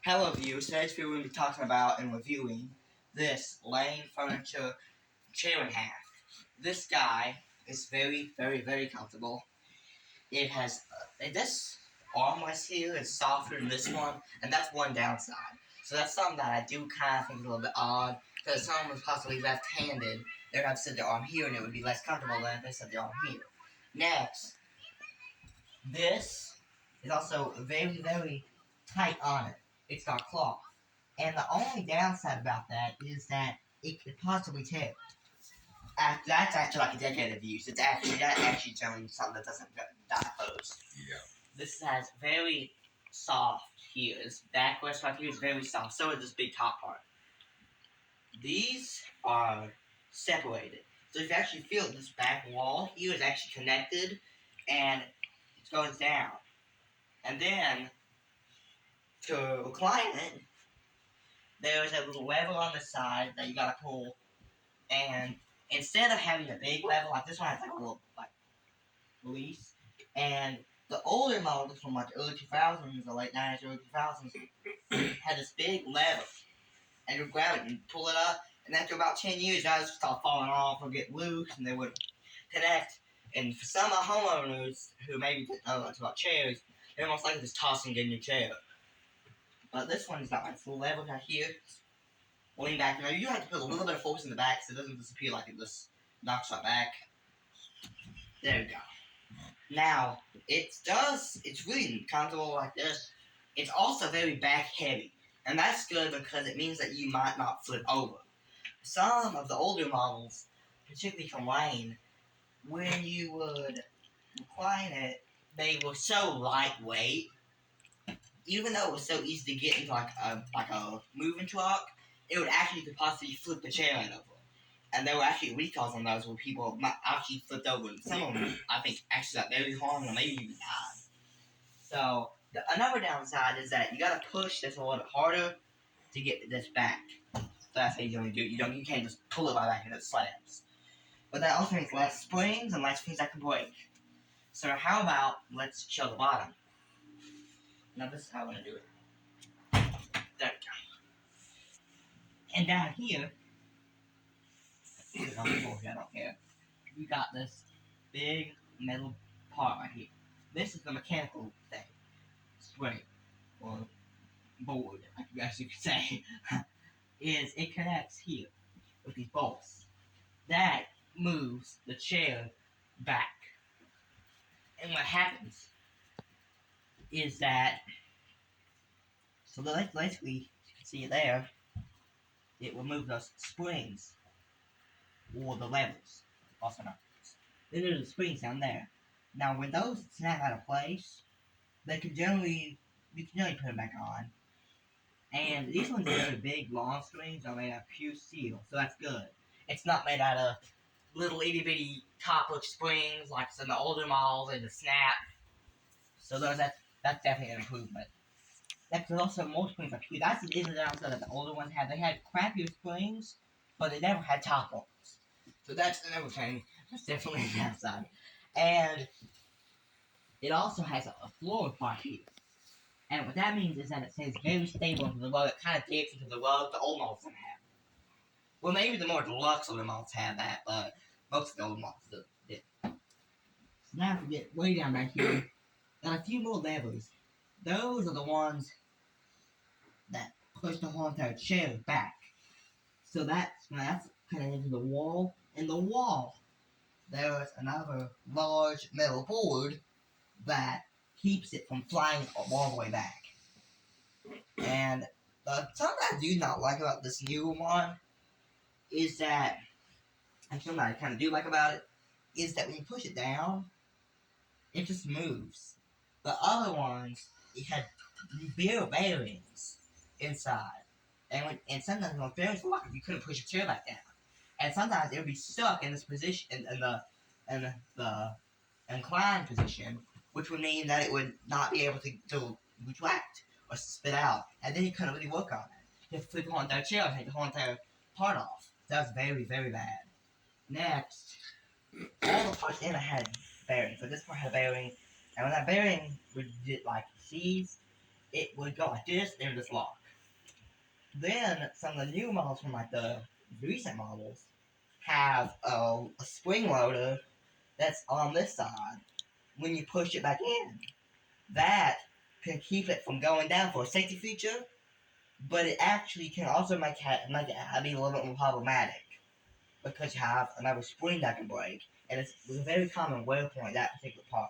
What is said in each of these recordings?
Hello viewers, today's video we're going to be talking about and reviewing this Lane Furniture chair and half. This guy is very comfortable. It has, this armrest here is softer than this one, and that's one downside. So that's something that I do kind of think is a little bit odd, because if someone was possibly left-handed, they would have to set their arm here and it would be less comfortable than if they set their arm here. Next, this is also very tight on it. It's got cloth. And the only downside about that is that it could possibly tear. That's actually like a decade of use. That actually showing something that doesn't die closed. Yeah. This has very soft here. This backrest right here is very soft. So is this big top part. These are separated. So if you actually feel it, this back wall here is actually connected and it goes down. And then to recline it, there's a little lever on the side that you gotta pull, and instead of having a big lever like this one has like a little like release, and the older models from like the early 2000s, the late 90s, early 2000s had this big lever, and you grab it and pull it up, and after about 10 years, guys would start falling off or get loose, and they would connect. And for some homeowners who maybe didn't know much about chairs, they're most likely just tossing in your chair. But this one's got like full level right here. Lean back. Now you have to put a little bit of force in the back so it doesn't disappear like it just knocks our back. There we go. Now, it's really comfortable like this. It's also very back heavy. And that's good because it means that you might not flip over. Some of the older models, particularly from Lane, when you would recline it, they were so lightweight. Even though it was so easy to get into like a moving truck, it would actually could possibly flip the chair right over. And there were actually recalls on those where people actually flipped over. And some of them, I think, actually got very harmed or maybe even died. So, another downside is that you gotta push this a little bit harder to get this back. So that's how you do it. You can't just pull it right back and it slams. But that also means less springs and less things that can break. So how about, let's show the bottom. Now this is how I'm going to do it. There we go. And down here, I don't care. We got this big metal part right here. This is the mechanical thing. Spring. Or board, I guess you could say. It connects here with these bolts. That moves the chair back. And what happens is that, so basically, you can see it there, it will move those springs, or the levers, also known. Then there's the springs down there. Now, when those snap out of place, you can generally put them back on. And these ones are very big, long springs are made out of pure steel, so that's good. It's not made out of little itty bitty copper springs like some of the older models and the snap. So that's definitely an improvement. That's also more springs are pure. That's the downside that the older ones had. They had crappier springs, but they never had top ones. So that's another thing. That's definitely a downside. And it also has a floor part here. And what that means is that it stays very stable into the rug. It kind of digs into the rug. The old models don't have. Well, maybe the more deluxe older models have that, but most of the old models did. So now if we get way down back here, got a few more levers. Those are the ones that push the whole entire chair back. So that's kind of into the wall. In the wall, there's another large metal board that keeps it from flying all the way back. And something I do not like about this new one is that, and something I kind of do like about it, is that when you push it down, it just moves. The other ones, it had bearings inside. And sometimes when bearings were locked, you couldn't push your chair back down. And sometimes it would be stuck in this position, in the inclined position, which would mean that it would not be able to retract or spit out. And then you couldn't really work on it. You have to flip the whole entire chair and take the whole entire part off. That's very bad. Next, all the parts in it had bearings. So this part had a bearing, and when that bearing would get like seized, it would go like this and just lock. Then some of the new models from like the recent models have a spring loader that's on this side. When you push it back in, that can keep it from going down for a safety feature, but it actually can also make it be a little bit more problematic because you have another spring that can break, and it's a very common wear point that particular part.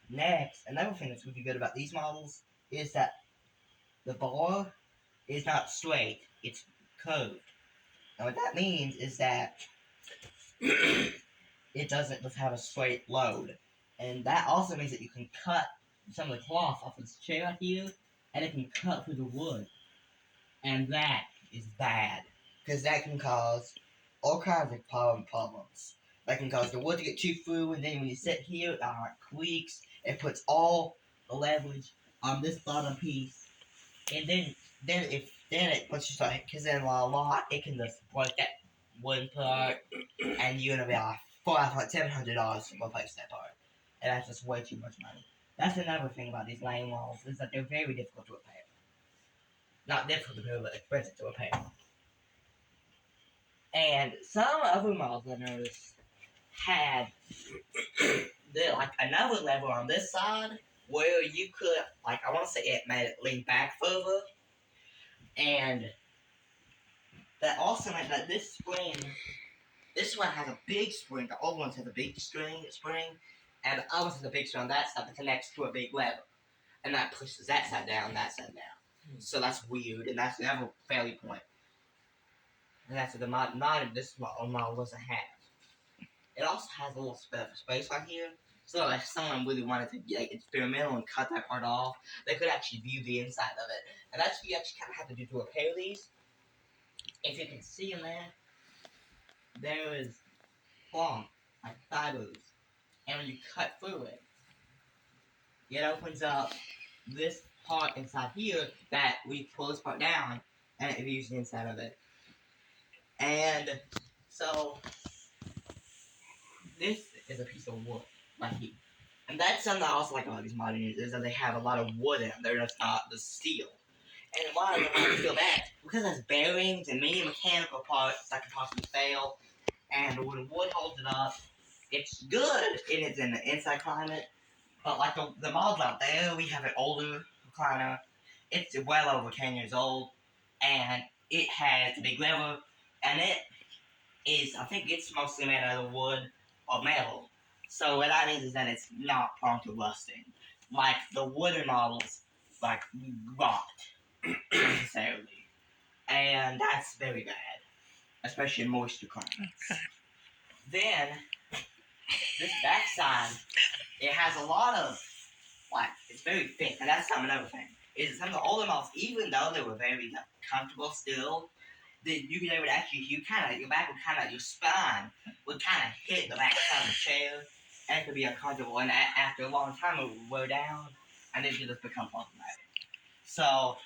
Next, another thing that's really good about these models is that the bar is not straight; it's curved. And what that means is that it doesn't just have a straight load, and that also means that you can cut some of the cloth off this chair here, and it can cut through the wood. And that is bad. Because that can cause all kinds of problems. That can cause the wood to get chewed through, and then when you sit here, it creaks. It puts all the leverage on this bottom piece. And then it puts you like, because then a lot, it can just break that wooden part, and you're going to be like, $700 to replace that part. And that's just way too much money. That's another thing about these lane walls, is that they're very difficult to repair. Not difficult to repair, but expensive to repair. And some other models I noticed had like another lever on this side where you could, like, I want to say it made it lean back further. And that also meant that this one has a big spring. The old one has a big spring, and the other one has a big spring on that side that connects to a big lever. And that pushes that side down, that side down. So that's weird, and that's never failure point. And that's what the this model doesn't have. It also has a little space right here. So if someone really wanted to get experimental and cut that part off, they could actually view the inside of it. And that's what you actually kind of have to do to repair these. If you can see in there is cloth, like fibers. And when you cut through it, it opens up this part inside here that we pull this part down, and it views the inside of it. And so this is a piece of wood right here. And that's something I also like about these modern units, is that they have a lot of wood in them. They're just not the steel. And why do I feel that? Because there's bearings and many mechanical parts that can possibly fail. And when wood holds it up, it's good in the inside climate. But like the models out there, we have an older recliner. It's well over 10 years old. And it has a big lever. And it is, I think it's mostly made out of wood or metal. So what that means is that it's not prone to rusting. Like the wooden models, like, rot necessarily. And that's very bad. Especially in moisture climates. Then, this backside, it has a lot of, like, it's very thick. And that's another thing. Is some of the older models, even though they were very comfortable still, you would actually, your back would kind of, your spine would kind of hit the back side of the chair, and it could be uncomfortable, and after a long time it would wear down, and then it would just become problematic. So,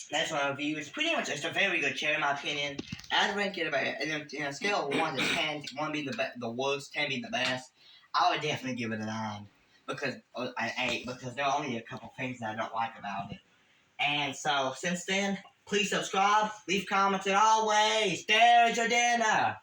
that's my review. It's pretty much just a very good chair in my opinion. I'd rank it about, in a scale of 1 to 10, 1 being the worst, 10 being the best, I would definitely give it a 9. Because, an 8, because there are only a couple things that I don't like about it. And so, since then, please subscribe, leave comments, and always, there's your dinner!